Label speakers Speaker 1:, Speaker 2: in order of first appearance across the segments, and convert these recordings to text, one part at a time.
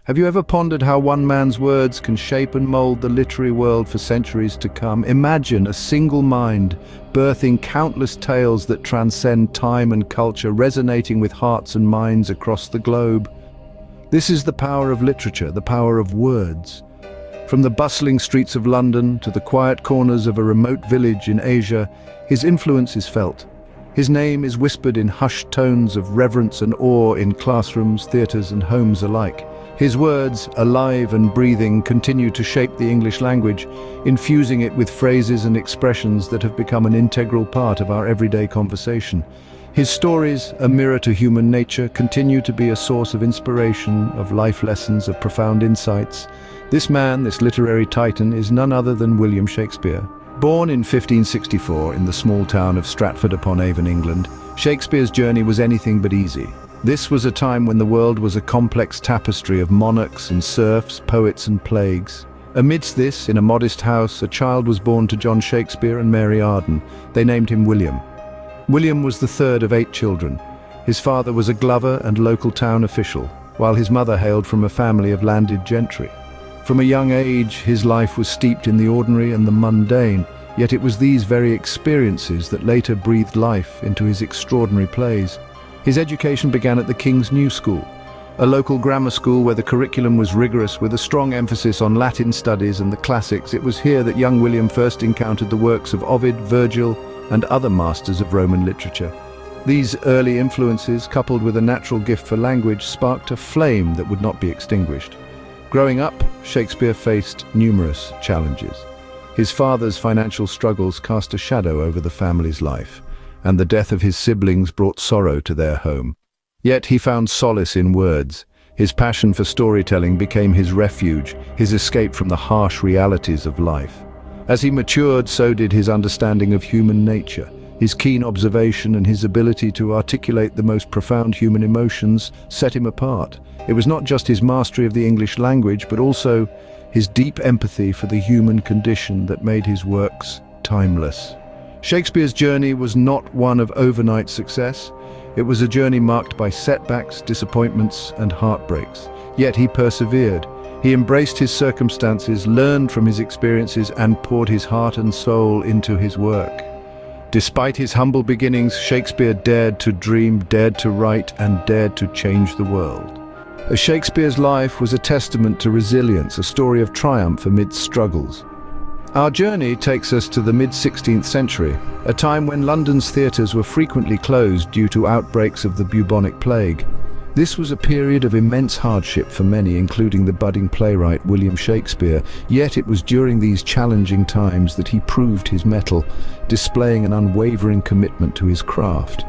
Speaker 1: Have you ever pondered how one man's words can shape and mold the literary world for centuries to come? Imagine a single mind, birthing countless tales that transcend time and culture, resonating with hearts and minds across the globe. This is the power of literature, the power of words. From the bustling streets of London to the quiet corners of a remote village in Asia, his influence is felt. His name is whispered in hushed tones of reverence and awe in classrooms, theatres and homes alike. His words, alive and breathing, continue to shape the English language, infusing it with phrases and expressions that have become an integral part of our everyday conversation. His stories, a mirror to human nature, continue to be a source of inspiration, of life lessons, of profound insights. This man, this literary titan, is none other than William Shakespeare. Born in 1564 in the small town of Stratford-upon-Avon, England, Shakespeare's journey was anything but easy. This was a time when the world was a complex tapestry of monarchs and serfs, poets and plagues. Amidst this, in a modest house, a child was born to John Shakespeare and Mary Arden. They named him William. William was the third of 8 children. His father was a glover and local town official, while his mother hailed from a family of landed gentry. From a young age, his life was steeped in the ordinary and the mundane, yet it was these very experiences that later breathed life into his extraordinary plays. His education began at the King's New School, a local grammar school where the curriculum was rigorous with a strong emphasis on Latin studies and the classics. It was here that young William first encountered the works of Ovid, Virgil, and other masters of Roman literature. These early influences, coupled with a natural gift for language, sparked a flame that would not be extinguished. Growing up, Shakespeare faced numerous challenges. His father's financial struggles cast a shadow over the family's life, and the death of his siblings brought sorrow to their home. Yet he found solace in words. His passion for storytelling became his refuge, his escape from the harsh realities of life. As he matured, so did his understanding of human nature. His keen observation and his ability to articulate the most profound human emotions set him apart. It was not just his mastery of the English language, but also his deep empathy for the human condition that made his works timeless. Shakespeare's journey was not one of overnight success. It was a journey marked by setbacks, disappointments, and heartbreaks. Yet he persevered. He embraced his circumstances, learned from his experiences, and poured his heart and soul into his work. Despite his humble beginnings, Shakespeare dared to dream, dared to write, and dared to change the world. Shakespeare's life was a testament to resilience, a story of triumph amidst struggles. Our journey takes us to the mid-16th century, a time when London's theatres were frequently closed due to outbreaks of the bubonic plague. This was a period of immense hardship for many, including the budding playwright William Shakespeare. Yet it was during these challenging times that he proved his mettle, displaying an unwavering commitment to his craft.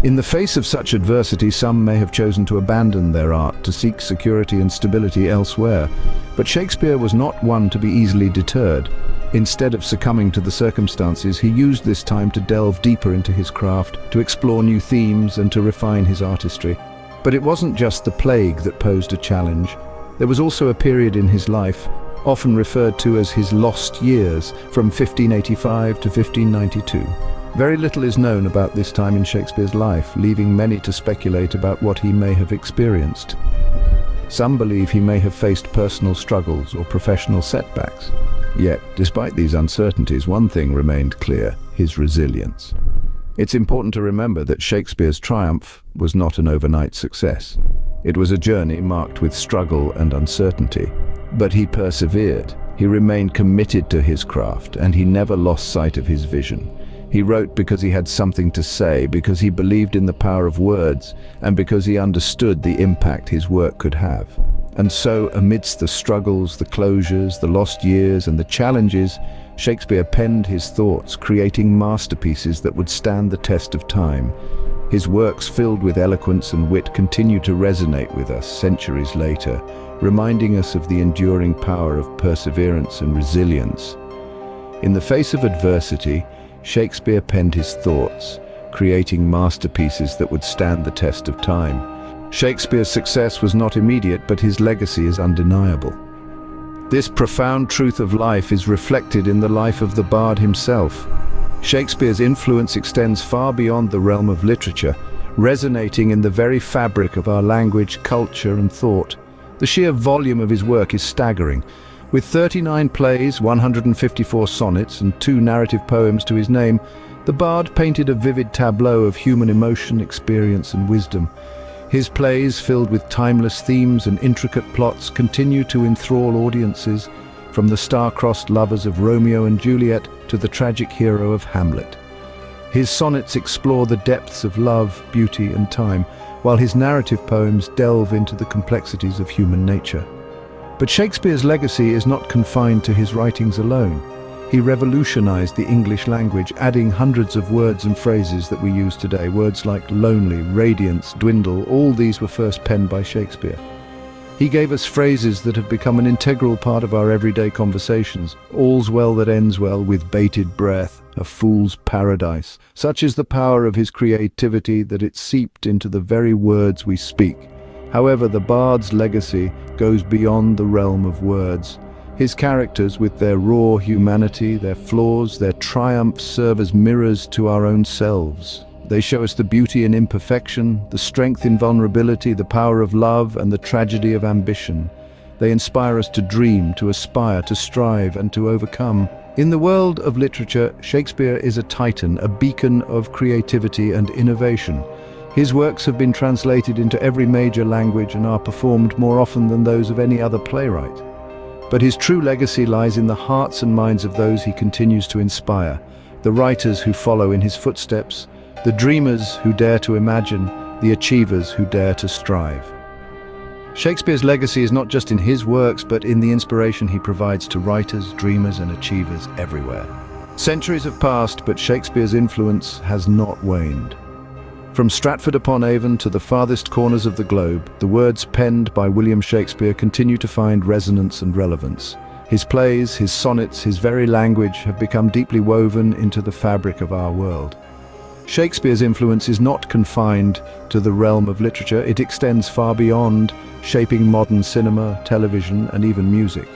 Speaker 1: In the face of such adversity, some may have chosen to abandon their art to seek security and stability elsewhere. But Shakespeare was not one to be easily deterred. Instead of succumbing to the circumstances, he used this time to delve deeper into his craft, to explore new themes and to refine his artistry. But it wasn't just the plague that posed a challenge. There was also a period in his life, often referred to as his lost years, from 1585 to 1592. Very little is known about this time in Shakespeare's life, leaving many to speculate about what he may have experienced. Some believe he may have faced personal struggles or professional setbacks. Yet, despite these uncertainties, one thing remained clear: his resilience. It's important to remember that Shakespeare's triumph was not an overnight success. It was a journey marked with struggle and uncertainty. But he persevered. He remained committed to his craft, and he never lost sight of his vision. He wrote because he had something to say, because he believed in the power of words, and because he understood the impact his work could have. And so, amidst the struggles, the closures, the lost years, and the challenges, Shakespeare penned his thoughts, creating masterpieces that would stand the test of time. His works, filled with eloquence and wit, continue to resonate with us centuries later, reminding us of the enduring power of perseverance and resilience. In the face of adversity, Shakespeare penned his thoughts, creating masterpieces that would stand the test of time. Shakespeare's success was not immediate, but his legacy is undeniable. This profound truth of life is reflected in the life of the bard himself. Shakespeare's influence extends far beyond the realm of literature, resonating in the very fabric of our language, culture, and thought. The sheer volume of his work is staggering. With 39 plays, 154 sonnets, and 2 narrative poems to his name, the bard painted a vivid tableau of human emotion, experience, and wisdom. His plays, filled with timeless themes and intricate plots, continue to enthrall audiences, from the star-crossed lovers of Romeo and Juliet to the tragic hero of Hamlet. His sonnets explore the depths of love, beauty, and time, while his narrative poems delve into the complexities of human nature. But Shakespeare's legacy is not confined to his writings alone. He revolutionized the English language, adding hundreds of words and phrases that we use today. Words like lonely, radiance, dwindle, all these were first penned by Shakespeare. He gave us phrases that have become an integral part of our everyday conversations. All's well that ends well, with bated breath, a fool's paradise. Such is the power of his creativity that it seeped into the very words we speak. However, the bard's legacy goes beyond the realm of words. His characters, with their raw humanity, their flaws, their triumphs, serve as mirrors to our own selves. They show us the beauty in imperfection, the strength in vulnerability, the power of love, and the tragedy of ambition. They inspire us to dream, to aspire, to strive, and to overcome. In the world of literature, Shakespeare is a titan, a beacon of creativity and innovation. His works have been translated into every major language and are performed more often than those of any other playwright. But his true legacy lies in the hearts and minds of those he continues to inspire, the writers who follow in his footsteps, the dreamers who dare to imagine, the achievers who dare to strive. Shakespeare's legacy is not just in his works, but in the inspiration he provides to writers, dreamers, and achievers everywhere. Centuries have passed, but Shakespeare's influence has not waned. From Stratford-upon-Avon to the farthest corners of the globe, the words penned by William Shakespeare continue to find resonance and relevance. His plays, his sonnets, his very language have become deeply woven into the fabric of our world. Shakespeare's influence is not confined to the realm of literature. It extends far beyond, shaping modern cinema, television, and even music.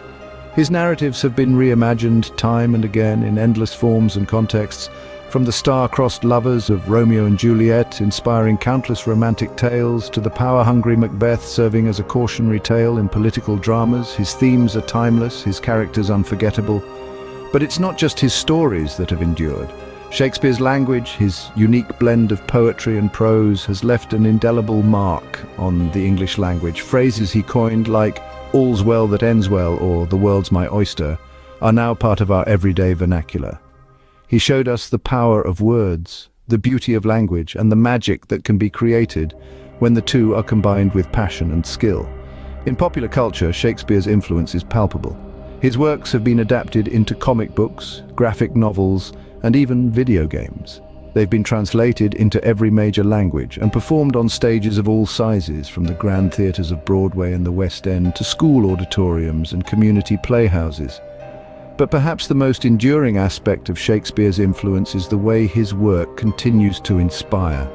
Speaker 1: His narratives have been reimagined time and again in endless forms and contexts, from the star-crossed lovers of Romeo and Juliet, inspiring countless romantic tales, to the power-hungry Macbeth serving as a cautionary tale in political dramas. His themes are timeless, his characters unforgettable. But it's not just his stories that have endured. Shakespeare's language, his unique blend of poetry and prose, has left an indelible mark on the English language. Phrases he coined like "all's well that ends well" or "the world's my oyster" are now part of our everyday vernacular. He showed us the power of words, the beauty of language, and the magic that can be created when the two are combined with passion and skill. In popular culture, Shakespeare's influence is palpable. His works have been adapted into comic books, graphic novels, and even video games. They've been translated into every major language and performed on stages of all sizes, from the grand theatres of Broadway and the West End to school auditoriums and community playhouses. But perhaps the most enduring aspect of Shakespeare's influence is the way his work continues to inspire.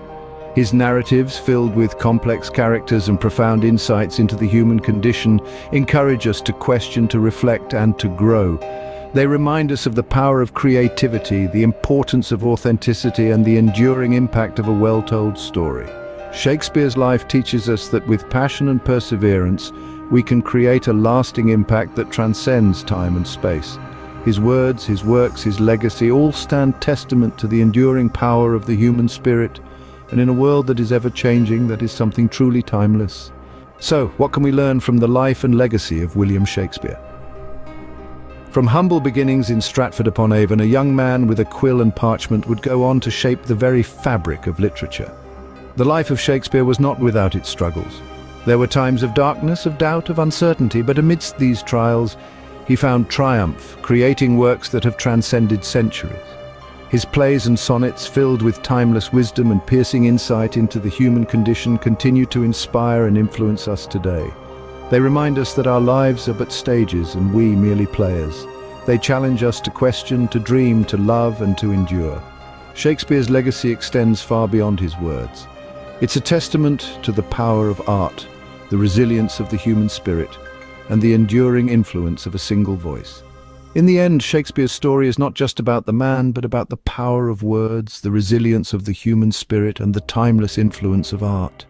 Speaker 1: His narratives, filled with complex characters and profound insights into the human condition, encourage us to question, to reflect, and to grow. They remind us of the power of creativity, the importance of authenticity, and the enduring impact of a well-told story. Shakespeare's life teaches us that with passion and perseverance, we can create a lasting impact that transcends time and space. His words, his works, his legacy all stand testament to the enduring power of the human spirit, and in a world that is ever-changing, that is something truly timeless. So, what can we learn from the life and legacy of William Shakespeare? From humble beginnings in Stratford-upon-Avon, a young man with a quill and parchment would go on to shape the very fabric of literature. The life of Shakespeare was not without its struggles. There were times of darkness, of doubt, of uncertainty, but amidst these trials, he found triumph, creating works that have transcended centuries. His plays and sonnets, filled with timeless wisdom and piercing insight into the human condition, continue to inspire and influence us today. They remind us that our lives are but stages and we merely players. They challenge us to question, to dream, to love, and to endure. Shakespeare's legacy extends far beyond his words. It's a testament to the power of art, the resilience of the human spirit, and the enduring influence of a single voice. In the end, Shakespeare's story is not just about the man, but about the power of words, the resilience of the human spirit, and the timeless influence of art.